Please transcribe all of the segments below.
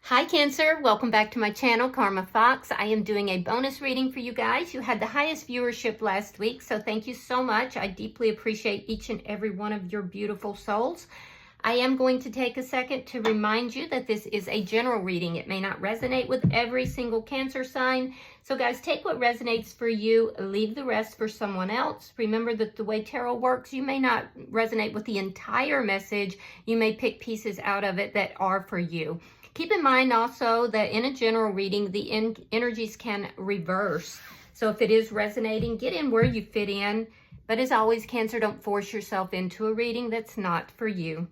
Hi Cancer, welcome back to my channel, Karma Fox. I am doing a bonus reading for you guys. You had the highest viewership last week, so thank you so much. I deeply appreciate each and every one of your beautiful souls. I am going to take a second to remind you that this is a general reading. It may not resonate with every single Cancer sign. So guys, take what resonates for you, leave the rest for someone else. Remember that the way tarot works, you may not resonate with the entire message. You may pick pieces out of it that are for you. Keep in mind also that in a general reading, the energies can reverse. So if it is resonating, get in where you fit in. But as always, Cancer, don't force yourself into a reading that's not for you.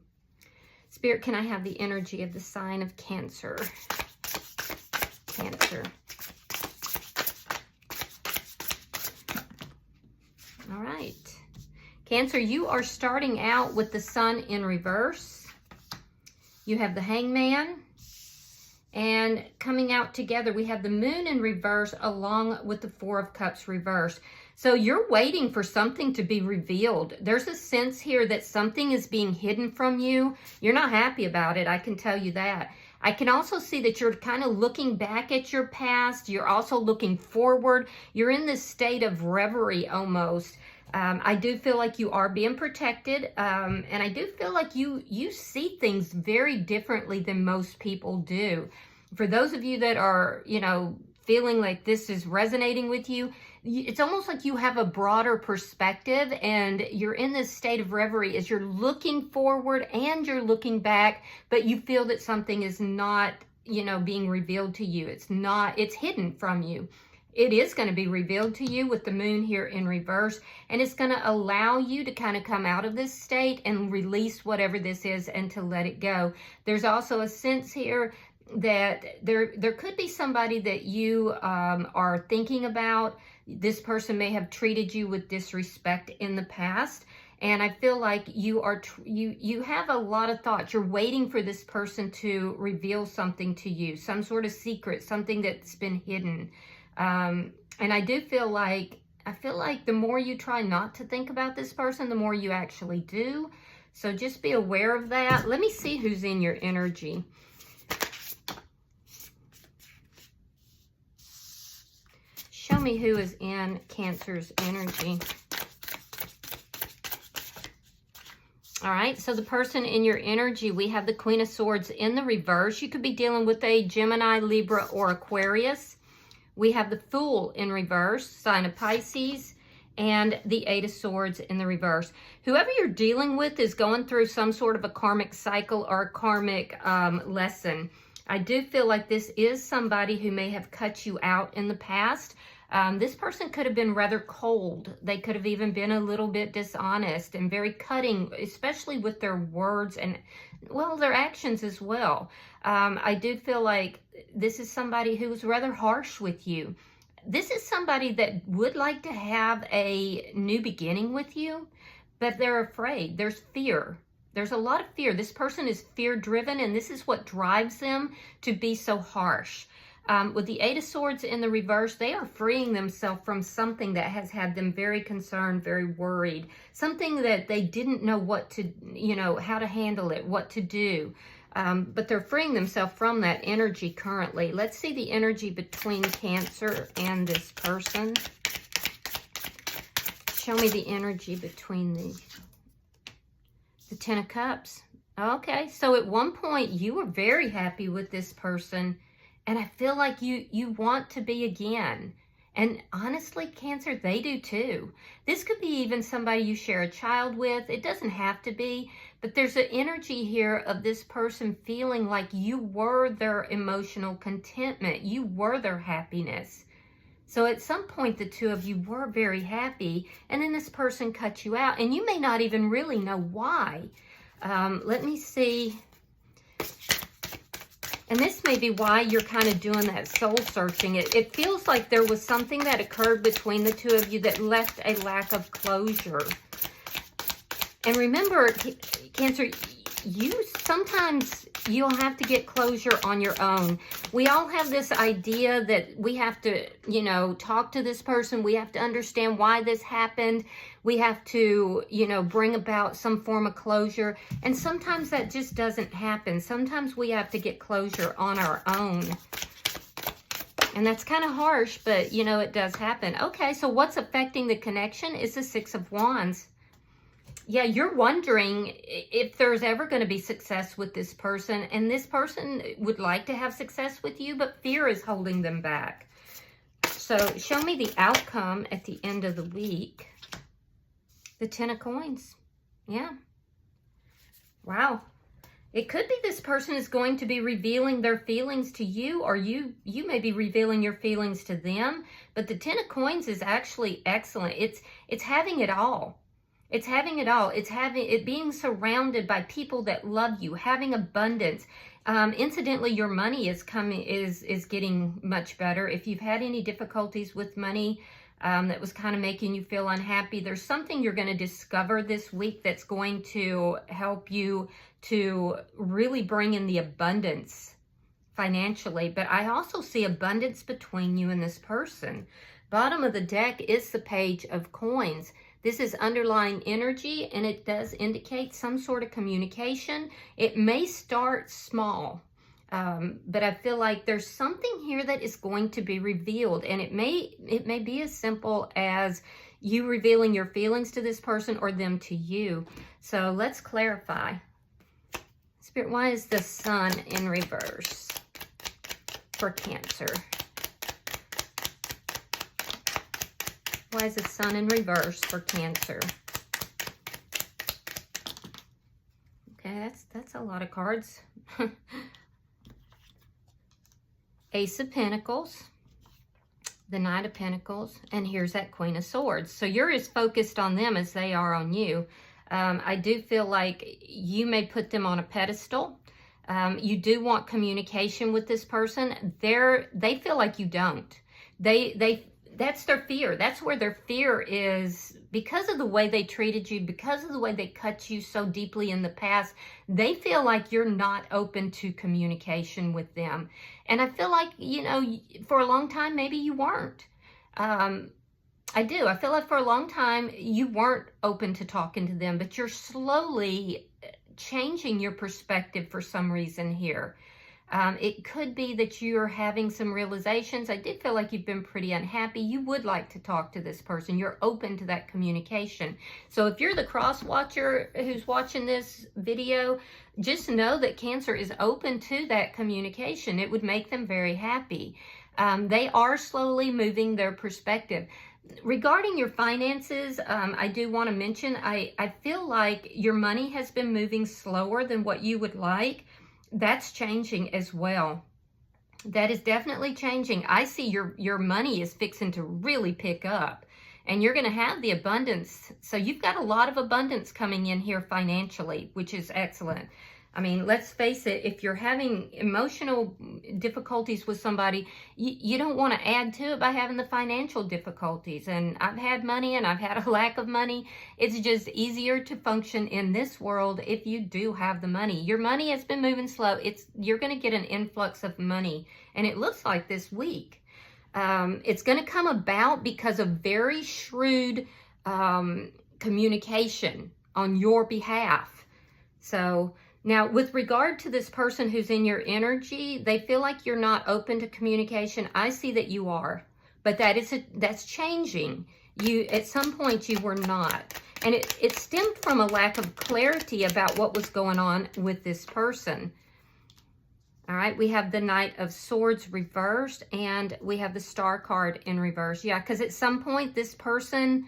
Spirit, can I have the energy of the sign of Cancer? Cancer. All right. Cancer, you are starting out with the Sun in reverse. You have the Hangman. And coming out together, we have the Moon in reverse along with the Four of Cups reversed. So you're waiting for something to be revealed. There's a sense here that something is being hidden from you. You're not happy about it, I can tell you that. I can also see that you're kind of looking back at your past. You're also looking forward. You're in this state of reverie almost. I do feel like you are being protected, and I do feel like you see things very differently than most people do. For those of you that are, feeling like this is resonating with you, it's almost like you have a broader perspective and you're in this state of reverie as you're looking forward and you're looking back, but you feel that something is not, being revealed to you. It's hidden from you. It is going to be revealed to you with the Moon here in reverse, and it's going to allow you to kind of come out of this state and release whatever this is and to let it go. There's also a sense here that there could be somebody that you are thinking about. This person may have treated you with disrespect in the past, and I feel like you have a lot of thoughts. You're waiting for this person to reveal something to you, some sort of secret, something that's been hidden. And I feel like the more you try not to think about this person, the more you actually do. So just be aware of that. Let me see who's in your energy. Show me who is in Cancer's energy. All right, so the person in your energy, we have the Queen of Swords in the reverse. You could be dealing with a Gemini, Libra, or Aquarius. We have the Fool in reverse, sign of Pisces, and the Eight of Swords in the reverse. Whoever you're dealing with is going through some sort of a karmic cycle or a karmic lesson. I do feel like this is somebody who may have cut you out in the past. This person could have been rather cold. They could have even been a little bit dishonest and very cutting, especially with their words and, well, their actions as well. I do feel like this is somebody who was rather harsh with you. This is somebody that would like to have a new beginning with you, but they're afraid. There's fear. There's a lot of fear. This person is fear-driven, and this is what drives them to be so harsh. With the Eight of Swords in the reverse, they are freeing themselves from something that has had them very concerned, very worried, something that they didn't know what to, how to handle it, what to do. But they're freeing themselves from that energy currently. Let's see the energy between Cancer and this person. Show me the energy between the Ten of Cups. Okay, so at one point you were very happy with this person, and I feel like you want to be again. And honestly, Cancer, they do too. This could be even somebody you share a child with. It doesn't have to be, but there's an energy here of this person feeling like you were their emotional contentment. You were their happiness. So at some point, the two of you were very happy, and then this person cut you out, and you may not even really know why. Let me see. And this may be why you're kind of doing that soul searching. It feels like there was something that occurred between the two of you that left a lack of closure. And remember, Cancer, sometimes you'll have to get closure on your own. We all have this idea that we have to, you know, talk to this person. We have to understand why this happened. We have to, you know, bring about some form of closure. And sometimes that just doesn't happen. Sometimes we have to get closure on our own. And that's kind of harsh, but, you know, it does happen. Okay, so what's affecting the connection is the Six of Wands. Yeah, you're wondering if there's ever going to be success with this person. And this person would like to have success with you, but fear is holding them back. So show me the outcome at the end of the week. The Ten of Coins. Yeah. Wow. It could be this person is going to be revealing their feelings to you, or you may be revealing your feelings to them. But the Ten of Coins is actually excellent. It's having it all. It's having it all. It's being surrounded by people that love you, having abundance. Incidentally, your money is getting much better. If you've had any difficulties with money, that was kind of making you feel unhappy, there's something you're going to discover this week that's going to help you to really bring in the abundance financially. But I also see abundance between you and this person. Bottom of the deck is the Page of Coins. This is underlying energy, and it does indicate some sort of communication. It may start small, but I feel like there's something here that is going to be revealed, and it may be as simple as you revealing your feelings to this person or them to you. So let's clarify. Spirit, why is the Sun in reverse for Cancer? Why is the Sun in reverse for Cancer? Okay, that's a lot of cards. Ace of Pentacles, the Knight of Pentacles, and here's that Queen of Swords. So you're as focused on them as they are on you. I do feel like you may put them on a pedestal. You do want communication with this person. They feel like you don't. That's their fear. That's where their fear is, because of the way they treated you, because of the way they cut you so deeply in the past. They feel like you're not open to communication with them. And I feel like, you know, for a long time, maybe you weren't. I do. I feel like for a long time, you weren't open to talking to them, but you're slowly changing your perspective for some reason here. It could be that you're having some realizations. I did feel like you've been pretty unhappy. You would like to talk to this person. You're open to that communication. So if you're the cross watcher who's watching this video, just know that Cancer is open to that communication. It would make them very happy. They are slowly moving their perspective. Regarding your finances, I do want to mention, I feel like your money has been moving slower than what you would like. That's changing as well. That is definitely changing. I see your money is fixing to really pick up, and you're going to have the abundance. So you've got a lot of abundance coming in here financially, which is excellent. I mean, let's face it, if you're having emotional difficulties with somebody, you don't want to add to it by having the financial difficulties. And I've had money and I've had a lack of money. It's just easier to function in this world if you do have the money. Your money has been moving slow. You're going to get an influx of money. And it looks like this week. It's going to come about because of very shrewd communication on your behalf. So now, with regard to this person who's in your energy, they feel like you're not open to communication. I see that you are, but that's changing. At some point, you were not. And it stemmed from a lack of clarity about what was going on with this person. All right, we have the Knight of Swords reversed, and we have the Star card in reverse. Yeah, because at some point, this person,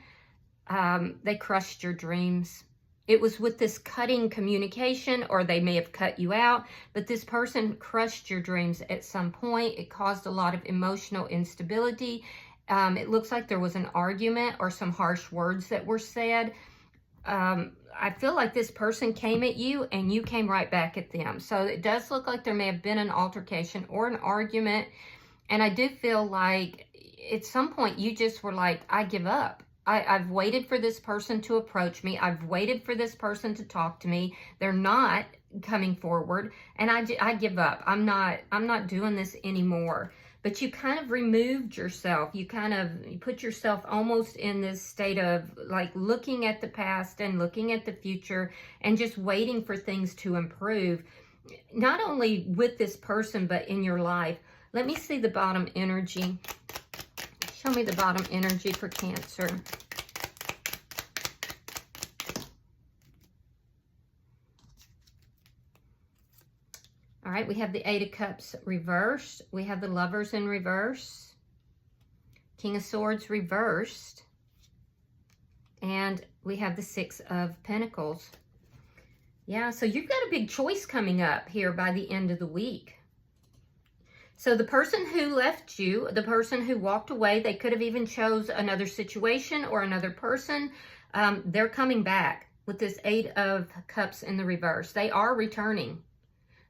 they crushed your dreams. It was with this cutting communication, or they may have cut you out, but this person crushed your dreams at some point. It caused a lot of emotional instability. It looks like there was an argument or some harsh words that were said. I feel like this person came at you and you came right back at them. So it does look like there may have been an altercation or an argument. And I do feel like at some point you just were like, I give up. I've waited for this person to approach me. I've waited for this person to talk to me. They're not coming forward, and I give up. I'm not doing this anymore. But you kind of removed yourself. You put yourself almost in this state of like looking at the past and looking at the future and just waiting for things to improve, not only with this person, but in your life. Let me see the bottom energy. Show me the bottom energy for Cancer. All right, we have the Eight of Cups reversed. We have the Lovers in reverse. King of Swords reversed. And we have the Six of Pentacles. Yeah, so you've got a big choice coming up here by the end of the week. So the person who left you, the person who walked away, they could have even chose another situation or another person. They're coming back with this Eight of Cups in the reverse. They are returning.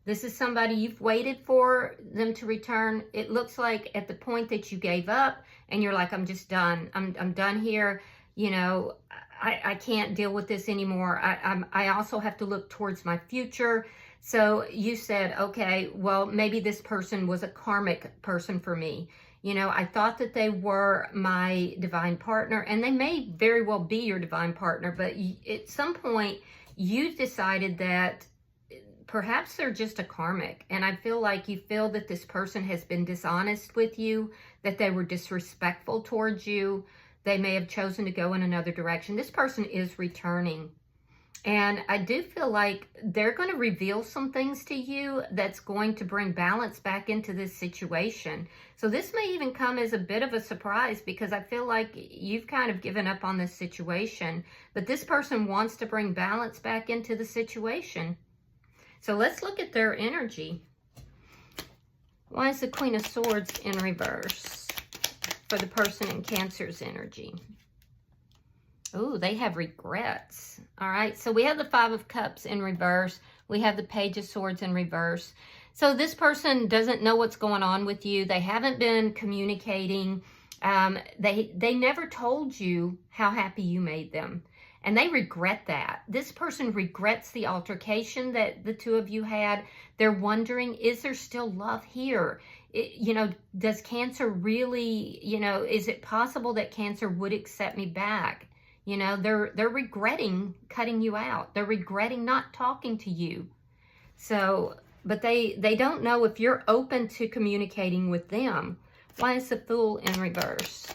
This is somebody you've waited for them to return. It looks like at the point that you gave up and you're like, I'm just done. I'm done here. You know, I can't deal with this anymore. I also have to look towards my future. So you said, okay, well, maybe this person was a karmic person for me. You know, I thought that they were my divine partner, and they may very well be your divine partner, but at some point you decided that perhaps they're just a karmic. And I feel like you feel that this person has been dishonest with you, that they were disrespectful towards you. They may have chosen to go in another direction. This person is returning. And I do feel like they're going to reveal some things to you that's going to bring balance back into this situation. So this may even come as a bit of a surprise, because I feel like you've kind of given up on this situation. But this person wants to bring balance back into the situation. So let's look at their energy. Why is the Queen of Swords in reverse for the person in Cancer's energy? Oh, they have regrets. All right, so we have the Five of Cups in reverse. We have the Page of Swords in reverse. So this person doesn't know what's going on with you. They haven't been communicating. They never told you how happy you made them. And they regret that. This person regrets the altercation that the two of you had. They're wondering, is there still love here? You know, does Cancer really, you know, is it possible that Cancer would accept me back? You know, they're regretting cutting you out. They're regretting not talking to you. So, but they don't know if you're open to communicating with them. Why is the Fool in reverse?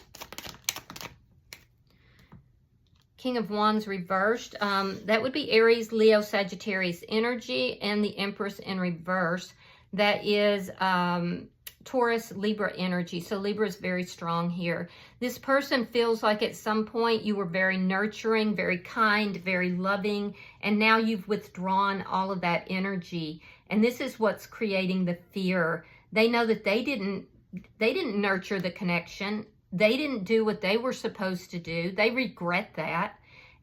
King of Wands reversed. That would be Aries, Leo, Sagittarius energy, and the Empress in reverse. That is Taurus, Libra energy. So Libra is very strong here. This person feels like at some point you were very nurturing, very kind, very loving, and now you've withdrawn all of that energy. And this is what's creating the fear. They know that they didn't nurture the connection. They didn't do what they were supposed to do. They regret that.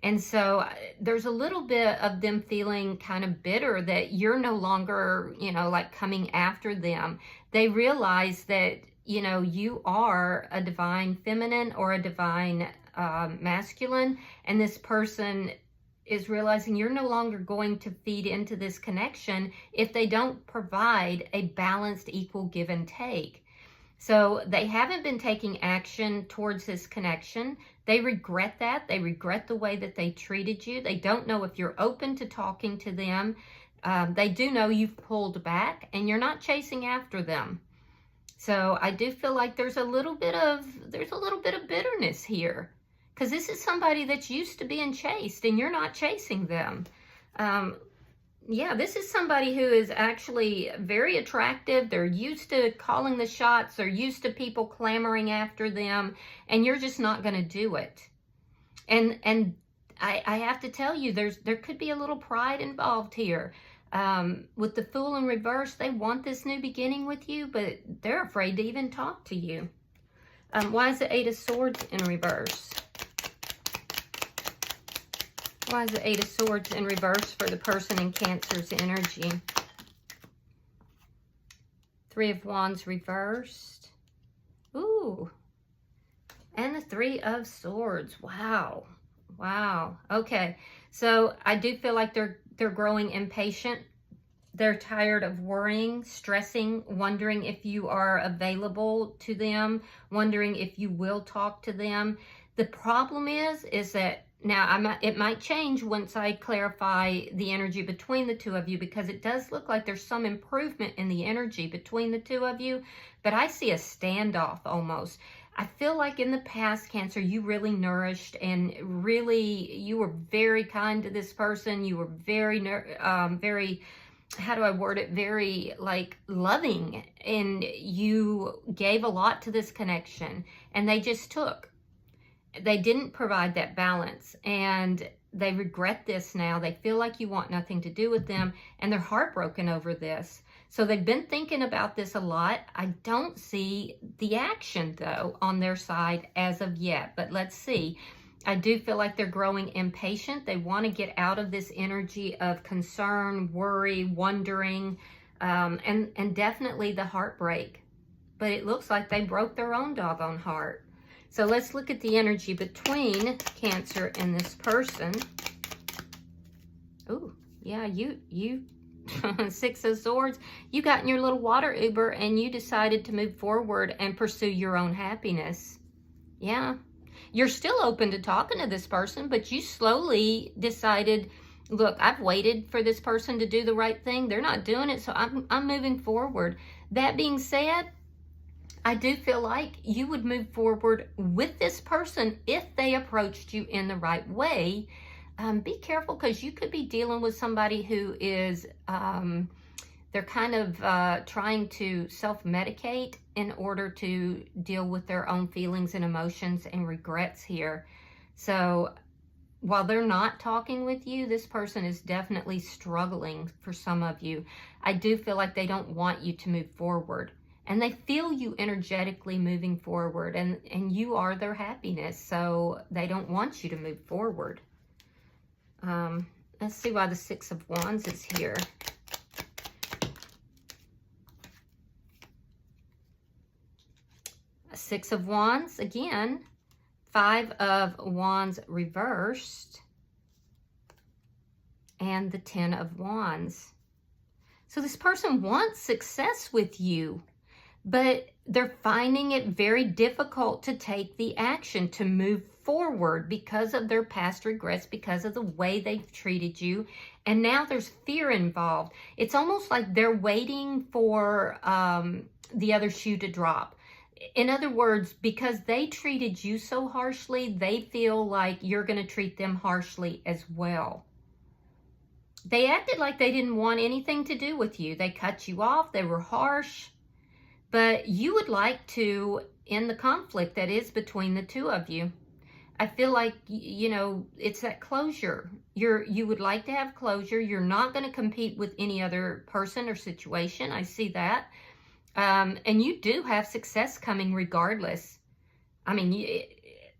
And so there's a little bit of them feeling kind of bitter that you're no longer, you know, like coming after them. They realize that, you know, you are a divine feminine or a divine masculine. And this person is realizing you're no longer going to feed into this connection if they don't provide a balanced, equal give and take. So they haven't been taking action towards this connection. They regret that. They regret the way that they treated you. They don't know if you're open to talking to them. They do know you've pulled back and you're not chasing after them. So I do feel like there's a little bit of bitterness here, because this is somebody that's used to being chased and you're not chasing them. Yeah, this is somebody who is actually very attractive. They're used to calling the shots. They're used to people clamoring after them, and you're just not going to do it. And I have to tell you, there could be a little pride involved here. With the Fool in reverse, they want this new beginning with you, but they're afraid to even talk to you. Why is the Eight of Swords in reverse? Why is the Eight of Swords in reverse for the person in Cancer's energy? Three of Wands reversed. Ooh. And the Three of Swords. Wow. Wow. Okay. So I do feel like they're growing impatient They're tired of worrying, stressing, wondering if you are available to them, wondering if you will talk to them. The problem is that now it might change once I clarify the energy between the two of you, because it does look like there's some improvement in the energy between the two of you, but I see a standoff almost. I feel like in the past, Cancer, you really nourished and really, you were very kind to this person. You were very, how do I word it? Very like loving, and you gave a lot to this connection, and they just took. They didn't provide that balance, and they regret this now. They feel like you want nothing to do with them, and they're heartbroken over this. So they've been thinking about this a lot. I don't see the action, though, on their side as of yet, but let's see. I do feel like they're growing impatient. They want to get out of this energy of concern, worry, wondering, and definitely the heartbreak. But it looks like they broke their own doggone heart. So let's look at the energy between Cancer and this person. Oh, yeah, you Six of Swords. You got in your little water Uber and you decided to move forward and pursue your own happiness. Yeah. You're still open to talking to this person, but you slowly decided, look, I've waited for this person to do the right thing. They're not doing it, so I'm moving forward. That being said, I do feel like you would move forward with this person if they approached you in the right way. Be careful, because you could be dealing with somebody who is, they're kind of trying to self-medicate in order to deal with their own feelings and emotions and regrets here. So while they're not talking with you, this person is definitely struggling for some of you. I do feel like they don't want you to move forward. And they feel you energetically moving forward, and you are their happiness, so they don't want you to move forward. Let's see why the Six of Wands is here. Six of Wands, again, Five of Wands reversed, and the Ten of Wands. So this person wants success with you, but they're finding it very difficult to take the action to move forward because of their past regrets, because of the way they've treated you. And now there's fear involved. It's almost like they're waiting for the other shoe to drop. In other words, because they treated you so harshly, they feel like you're going to treat them harshly as well. They acted like they didn't want anything to do with you. They cut you off. They were harsh. But you would like to end the conflict that is between the two of you. I feel like, you know, it's that closure. You would like to have closure. You're not going to compete with any other person or situation. I see that. And you do have success coming regardless. I mean,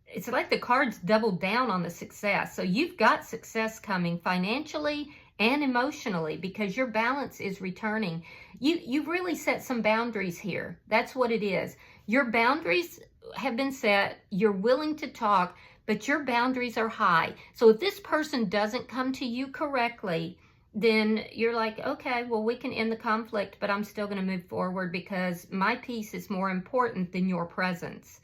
it's like the cards doubled down on the success. So you've got success coming financially and emotionally, because your balance is returning. You really set some boundaries here. That's what it is. Your boundaries have been set. You're willing to talk, but your boundaries are high. So if this person doesn't come to you correctly, then you're like, okay, well, we can end the conflict, but I'm still going to move forward because my peace is more important than your presence.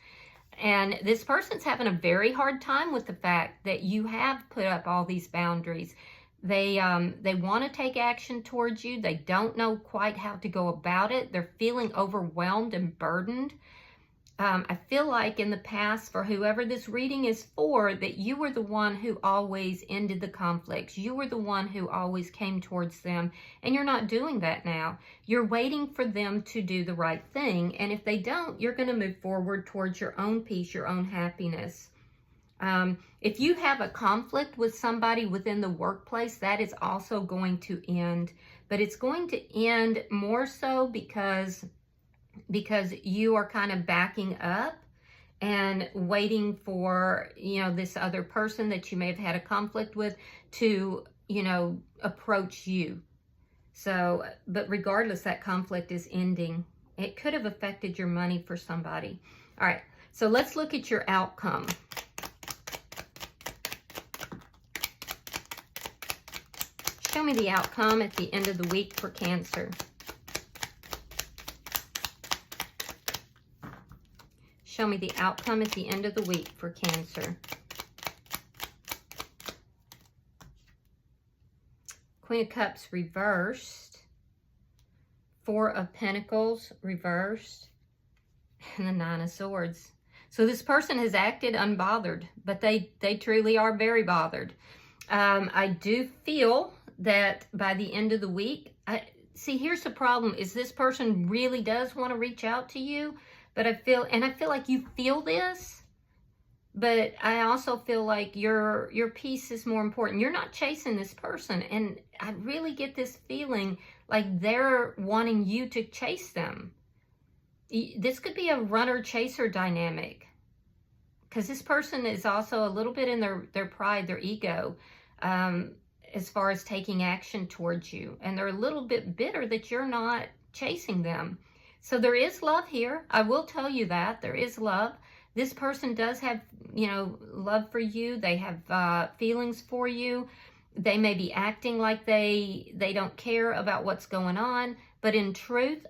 And this person's having a very hard time with the fact that you have put up all these boundaries. They want to take action towards you. They don't know quite how to go about it. They're feeling overwhelmed and burdened. I feel like in the past, for whoever this reading is for, that you were the one who always ended the conflicts. You were the one who always came towards them, and you're not doing that now. You're waiting for them to do the right thing, and if they don't, you're going to move forward towards your own peace, your own happiness. If you have a conflict with somebody within the workplace, that is also going to end, but it's going to end more so because you are kind of backing up and waiting for, you know, this other person that you may have had a conflict with to, you know, approach you. So, but regardless, that conflict is ending. It could have affected your money for somebody. All right, so let's look at your outcome. Show me the outcome at the end of the week for Cancer. Show me the outcome at the end of the week for Cancer. Queen of Cups reversed. Four of Pentacles reversed. And the Nine of Swords. So this person has acted unbothered, but they truly are very bothered. I do feel that by the end of the week, see, here's the problem, is this person really does want to reach out to you, but I feel like you feel this, but I also feel like your peace is more important. You're not chasing this person, and I really get this feeling like they're wanting you to chase them. This could be a runner-chaser dynamic, because this person is also a little bit in their pride, their ego, as far as taking action towards you. And they're a little bit bitter that you're not chasing them. So there is love here. I will tell you that. There is love. This person does have, you know, love for you. They have feelings for you. They may be acting like they don't care about what's going on. But in truth,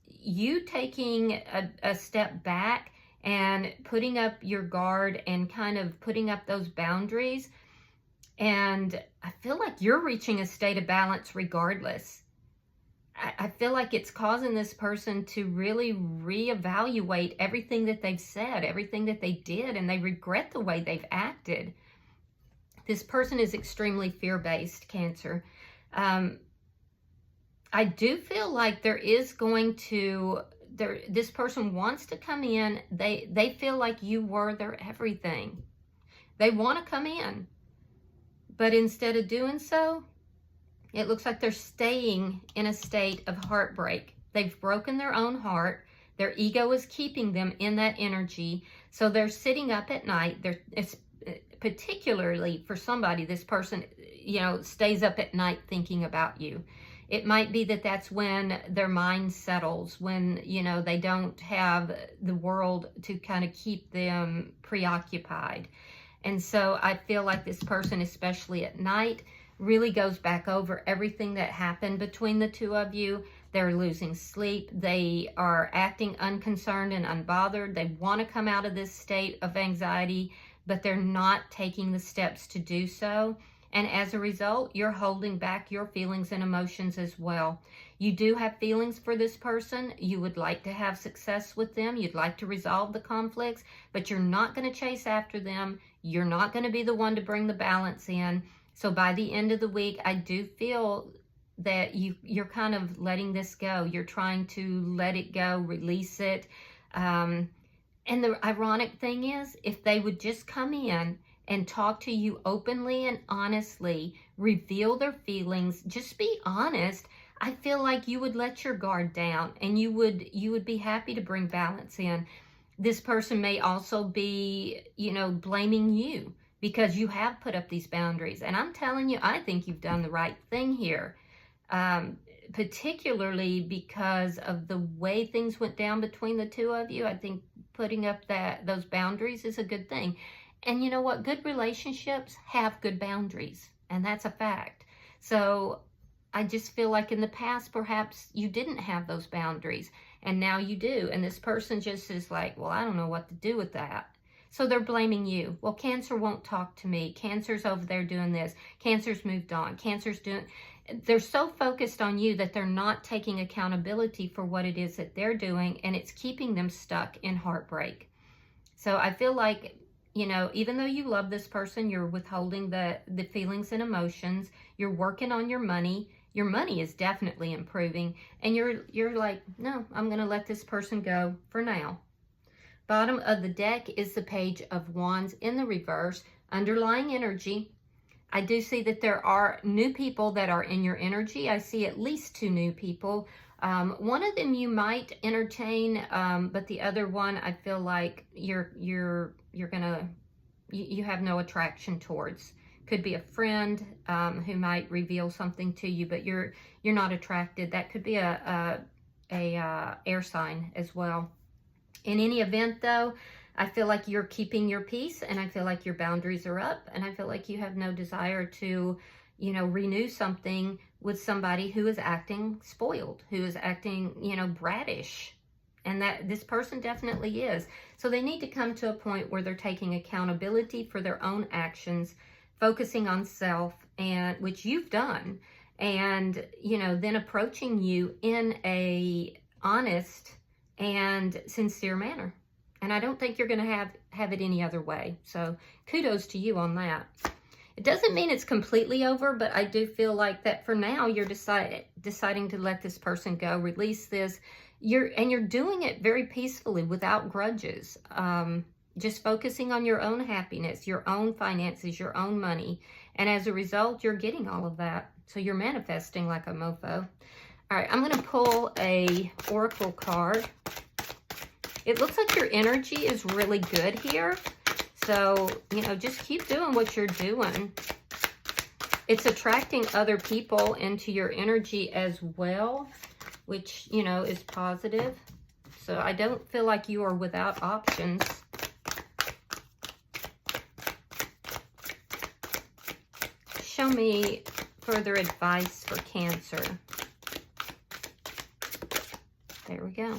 you taking a step back and putting up your guard and kind of putting up those boundaries, and I feel like you're reaching a state of balance regardless. I feel like it's causing this person to really reevaluate everything that they've said, everything that they did, and they regret the way they've acted. This person is extremely fear-based, Cancer. I do feel like there is going to, this person wants to come in. They feel like you were their everything. They want to come in. But instead of doing so, it looks like they're staying in a state of heartbreak. They've broken their own heart. Their ego is keeping them in that energy. So they're sitting up at night. It's particularly for somebody, this person, you know, stays up at night thinking about you. It might be that that's when their mind settles, when, you know, they don't have the world to kind of keep them preoccupied. And so I feel like this person, especially at night, really goes back over everything that happened between the two of you. They're losing sleep. They are acting unconcerned and unbothered. They want to come out of this state of anxiety, but they're not taking the steps to do so. And as a result, you're holding back your feelings and emotions as well. You do have feelings for this person. You would like to have success with them. You'd like to resolve the conflicts, but you're not going to chase after them. You're not going to be the one to bring the balance in. So by the end of the week, I do feel that you're kind of letting this go. You're trying to let it go, release it. And the ironic thing is, if they would just come in and talk to you openly and honestly, reveal their feelings, just be honest, I feel like you would let your guard down and you would be happy to bring balance in. This person may also be, you know, blaming you because you have put up these boundaries. And I'm telling you, I think you've done the right thing here, particularly because of the way things went down between the two of you. I think putting up those boundaries is a good thing. And you know what? Good relationships have good boundaries, and that's a fact. So I just feel like in the past, perhaps you didn't have those boundaries, and now you do. And this person just is like, well, I don't know what to do with that. So they're blaming you. Well, Cancer won't talk to me. Cancer's over there doing this. Cancer's moved on. Cancer's doing... They're so focused on you that they're not taking accountability for what it is that they're doing, and it's keeping them stuck in heartbreak. So I feel like, you know, even though you love this person, you're withholding the feelings and emotions. You're working on your money. Your money is definitely improving. And you're like, no, I'm going to let this person go for now. Bottom of the deck is the Page of Wands in the reverse. Underlying energy. I do see that there are new people that are in your energy. I see at least 2 new people. One of them you might entertain, but the other one I feel like you have no attraction towards. Could be a friend who might reveal something to you, but you're not attracted. That could be a air sign as well. In any event, though, I feel like you're keeping your peace, and I feel like your boundaries are up, and I feel like you have no desire to, you know, renew something with somebody who is acting spoiled, who is acting, you know, brattish. And that this person definitely is. So they need to come to a point where they're taking accountability for their own actions, focusing on self, and which you've done, and, you know, then approaching you in a honest and sincere manner. And I don't think you're going to have it any other way. So kudos to you on that. It doesn't mean it's completely over, but I do feel like that for now you're deciding to let this person go, release this. You're doing it very peacefully without grudges. Just focusing on your own happiness, your own finances, your own money. And as a result, you're getting all of that. So you're manifesting like a mofo. All right, I'm going to pull a oracle card. It looks like your energy is really good here. So, you know, just keep doing what you're doing. It's attracting other people into your energy as well, which, you know, is positive. So I don't feel like you are without options. Show me further advice for Cancer. There we go.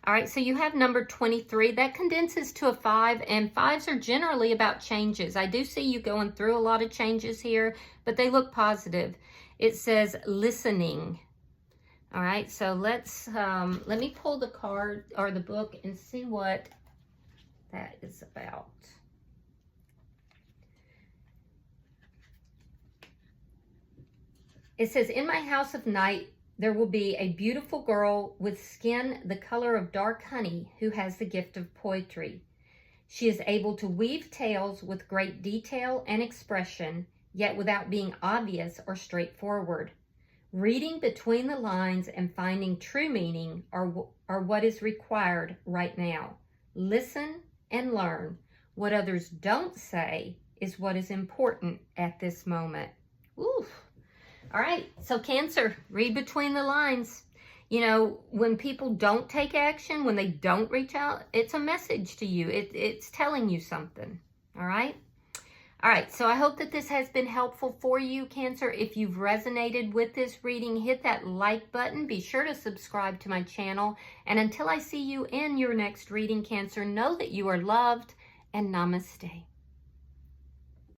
All right, so you have number 23. That condenses to a 5, and 5s are generally about changes. I do see you going through a lot of changes here, but they look positive. It says listening. All right, so let me pull the card or the book and see what that is about. It says, in my house of night, there will be a beautiful girl with skin the color of dark honey who has the gift of poetry. She is able to weave tales with great detail and expression, yet without being obvious or straightforward. Reading between the lines and finding true meaning are what is required right now. Listen and learn. What others don't say is what is important at this moment. Oof. All right, so Cancer, read between the lines. You know, when people don't take action, when they don't reach out, it's a message to you. It's telling you something, all right? All right, so I hope that this has been helpful for you, Cancer. If you've resonated with this reading, hit that like button. Be sure to subscribe to my channel. And until I see you in your next reading, Cancer, know that you are loved, and namaste.